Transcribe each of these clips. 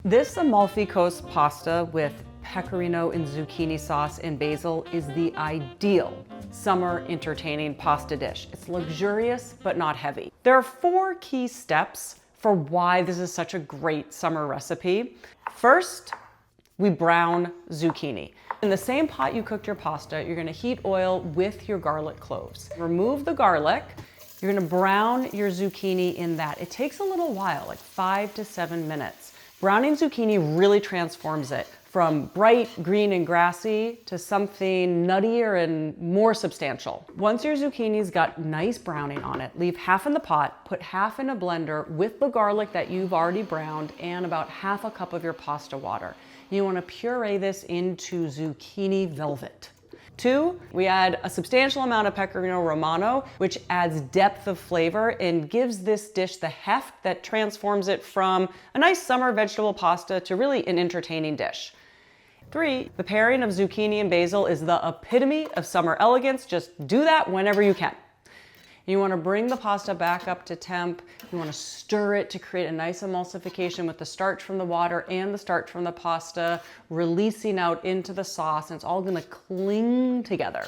This Amalfi Coast pasta with pecorino and zucchini sauce and basil is the ideal summer entertaining pasta dish. It's luxurious but not heavy. There are 4 key steps for why this is such a great summer recipe. First, we brown zucchini. In the same pot you cooked your pasta, you're gonna heat oil with your garlic cloves. Remove the garlic. You're gonna brown your zucchini in that. It takes a little while, like 5 to 7 minutes. Browning zucchini really transforms it from bright green and grassy to something nuttier and more substantial. Once your zucchini's got nice browning on it, leave half in the pot, put half in a blender with the garlic that you've already browned and about half a cup of your pasta water. You want to puree this into zucchini velvet. 2, we add a substantial amount of Pecorino Romano, which adds depth of flavor and gives this dish the heft that transforms it from a nice summer vegetable pasta to really an entertaining dish. 3, the pairing of zucchini and basil is the epitome of summer elegance. Just do that whenever you can. You want to bring the pasta back up to temp. You want to stir it to create a nice emulsification with the starch from the water and the starch from the pasta releasing out into the sauce, and it's all going to cling together.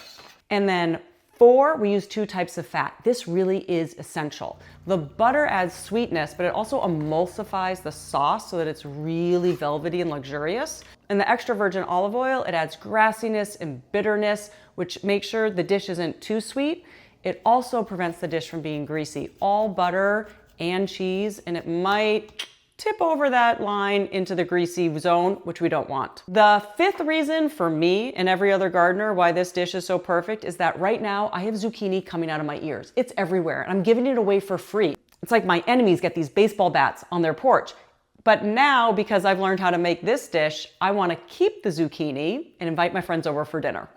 And then 4, we use 2 types of fat. This really is essential. The butter adds sweetness, but it also emulsifies the sauce so that it's really velvety and luxurious. And the extra virgin olive oil, it adds grassiness and bitterness, which makes sure the dish isn't too sweet. It also prevents the dish from being greasy. All butter and cheese, and it might tip over that line into the greasy zone, which we don't want. The 5th reason for me and every other gardener why this dish is so perfect is that right now I have zucchini coming out of my ears. It's everywhere, and I'm giving it away for free. It's like my enemies get these baseball bats on their porch. But now, because I've learned how to make this dish, I want to keep the zucchini and invite my friends over for dinner.